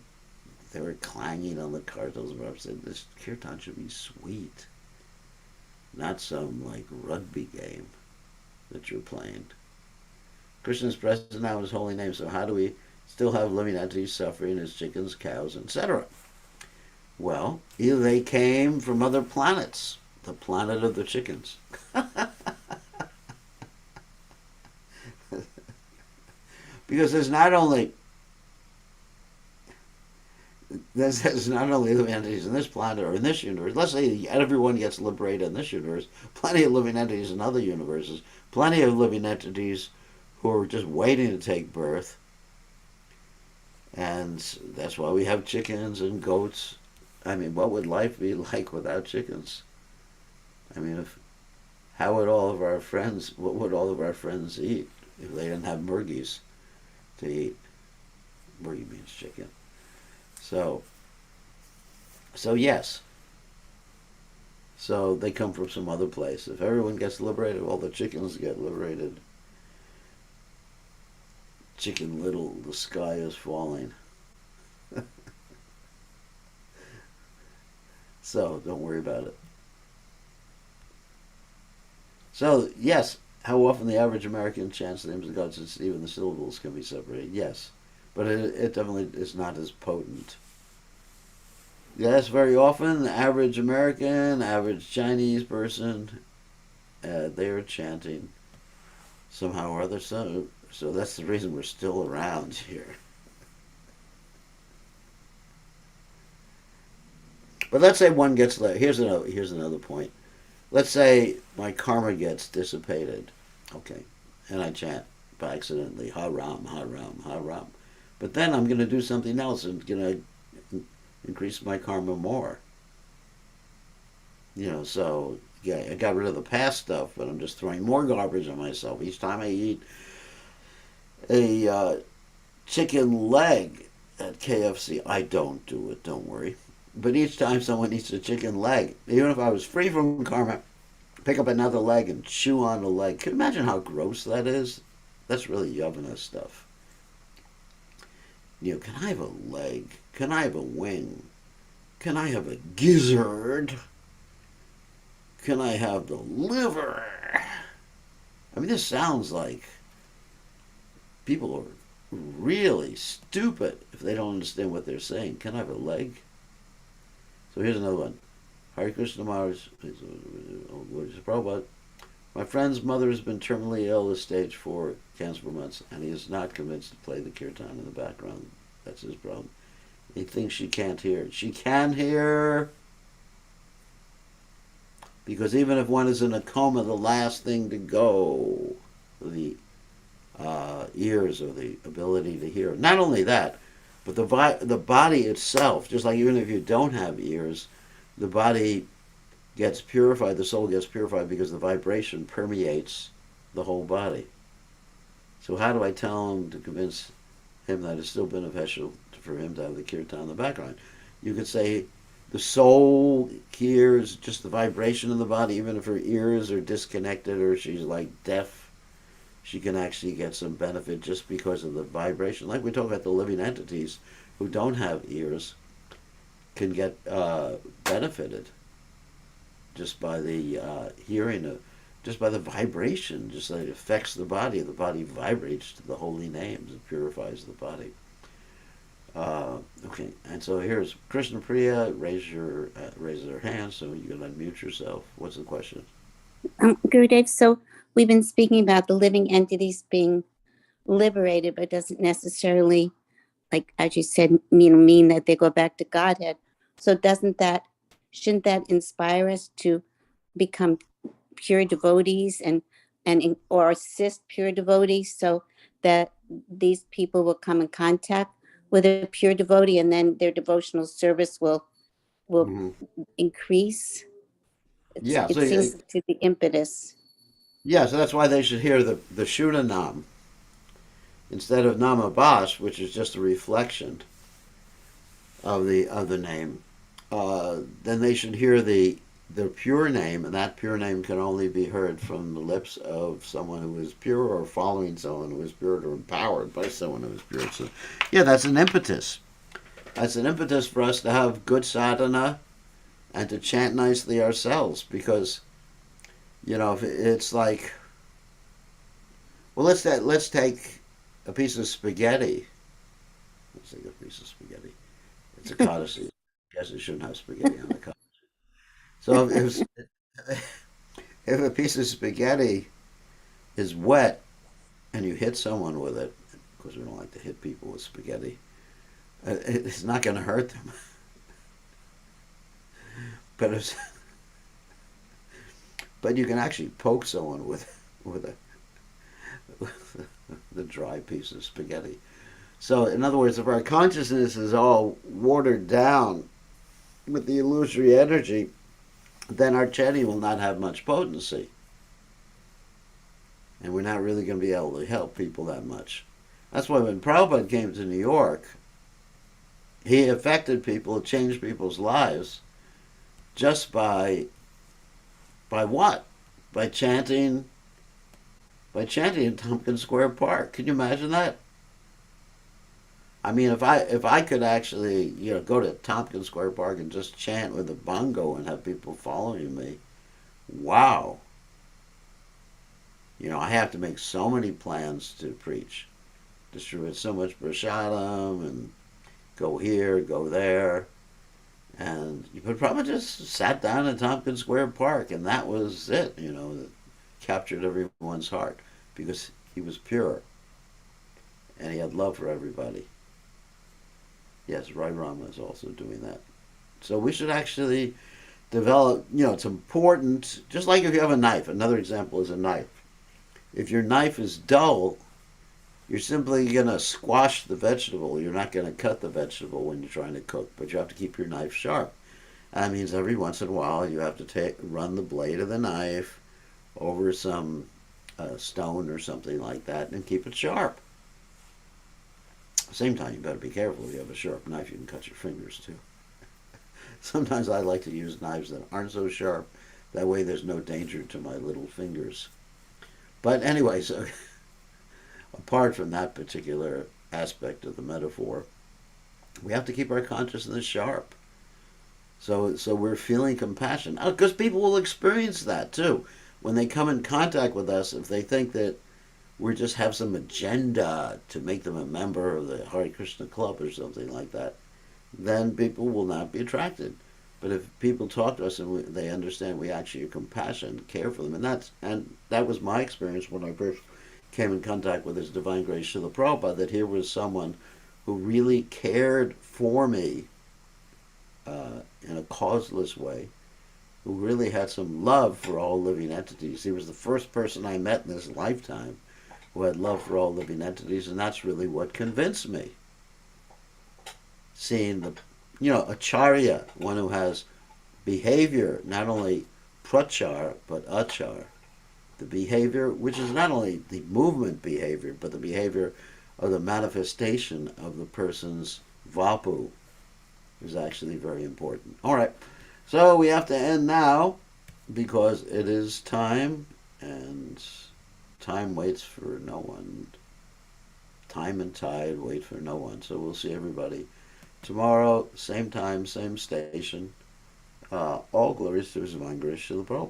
they were clanging on the kartals. And Prabhupada said, this kirtan should be sweet, not some rugby game that you're playing. Krishna is present now in His holy name. So how do we still have living entities suffering as chickens, cows, etc.? Well, either they came from other planets. The planet of the chickens. Because there's not only living entities in this planet or in this universe. Let's say everyone gets liberated in this universe. Plenty of living entities in other universes. Plenty of living entities who are just waiting to take birth. And that's why we have chickens and goats. I mean, what would life be like without chickens? I mean, what would all of our friends eat if they didn't have murgies to eat? Murgi means chicken. So yes. So they come from some other place. If everyone gets liberated, all the chickens get liberated. Chicken Little, the sky is falling. So don't worry about it. So, yes, how often the average American chants the names of God, since even the syllables can be separated? Yes. But it definitely is not as potent. Yes, very often, the average American, average Chinese person, they are chanting somehow or other. So that's the reason we're still around here. But let's say one gets... Here's another point. Let's say my karma gets dissipated, okay, and I chant by accidentally, Ha Ram, Ha Ram, Ha Ram. But then I'm going to do something else and going to increase my karma more. So yeah, I got rid of the past stuff, but I'm just throwing more garbage on myself. Each time I eat a chicken leg at KFC, I don't do it, don't worry. But each time someone eats a chicken leg, even if I was free from karma, pick up another leg and chew on a leg. Can you imagine how gross that is? That's really Yavana stuff. Can I have a leg? Can I have a wing? Can I have a gizzard? Can I have the liver? I mean, this sounds like people are really stupid if they don't understand what they're saying. Can I have a leg? So here's another one. Hare Krishna Maharaj, Prabhupada. My friend's mother has been terminally ill with stage 4 cancer for months, and he is not convinced to play the kirtan in the background. That's his problem. He thinks she can't hear. She can hear, because even if one is in a coma, the last thing to go, the ears or the ability to hear. Not only that, but the body itself, just like even if you don't have ears, the body gets purified, the soul gets purified because the vibration permeates the whole body. So how do I tell him to convince him that it's still beneficial for him to have the kirtan in the background? You could say the soul hears just the vibration of the body, even if her ears are disconnected or she's like deaf. She can actually get some benefit just because of the vibration. Like we talk about the living entities who don't have ears can get benefited just by the hearing of, just by the vibration, just like it affects the body. The body vibrates to the holy names. It purifies the body. Okay, and so here's Krishna Priya. Raise her hand, so you can unmute yourself. What's the question? Gurudev, so we've been speaking about the living entities being liberated, but doesn't necessarily, like as you said, mean that they go back to Godhead. So shouldn't that inspire us to become pure devotees and or assist pure devotees so that these people will come in contact with a pure devotee and then their devotional service will Mm-hmm. increase? Yeah, It so seems to the impetus. yeah, so that's why they should hear the Shuna Nam instead of Namabash, which is just a reflection of the name. Then they should hear the pure name, and that pure name can only be heard from the lips of someone who is pure, or following someone who is pure, or empowered by someone who is pure. So, yeah, that's an impetus. That's an impetus for us to have good sadhana and to chant nicely ourselves, because if it's like, well, let's take a piece of spaghetti. Let's take a piece of spaghetti. It's a codicy. I guess it shouldn't have spaghetti on the cup. So if a piece of spaghetti is wet and you hit someone with it, because we don't like to hit people with spaghetti, it's not going to hurt them. But but you can actually poke someone with a with the dry piece of spaghetti. So in other words, if our consciousness is all watered down with the illusory energy, then our chanting will not have much potency. And we're not really going to be able to help people that much. That's why when Prabhupada came to New York, he affected people, changed people's lives just by what? By chanting in Tompkins Square Park. Can you imagine that? I mean, if I could actually go to Tompkins Square Park and just chant with a bongo and have people following me, wow. I have to make so many plans to preach, distribute so much prasadam, and go here, go there, and you could probably just sat down in Tompkins Square Park, and that was it. That captured everyone's heart because he was pure and he had love for everybody. Yes, Rai Rama is also doing that. So we should actually develop. It's important. Just like if you have a knife. Another example is a knife. If your knife is dull, you're simply going to squash the vegetable. You're not going to cut the vegetable when you're trying to cook, but you have to keep your knife sharp. That means every once in a while you have to run the blade of the knife over some stone or something like that and keep it sharp. At the same time, you better be careful. If you have a sharp knife, you can cut your fingers too. Sometimes I like to use knives that aren't so sharp. That way there's no danger to my little fingers. But anyway, so apart from that particular aspect of the metaphor, we have to keep our consciousness sharp. So we're feeling compassion. Because people will experience that too. When they come in contact with us, if they think that we just have some agenda to make them a member of the Hare Krishna Club or something like that, then people will not be attracted. But if people talk to us and they understand we actually are compassionate, care for them, and that was my experience when I first came in contact with His Divine Grace Srila Prabhupada, that here was someone who really cared for me in a causeless way, who really had some love for all living entities. He was the first person I met in this lifetime who had love for all living entities, and that's really what convinced me. Seeing acharya, one who has behavior, not only prachar, but achar. The behavior, which is not only the movement behavior, but the behavior of the manifestation of the person's vapu is actually very important. All right, so we have to end now because it is time, and time waits for no one. Time and tide wait for no one. So we'll see everybody tomorrow, same time, same station. All glories to His Divine Grace, Srila Prabhupada.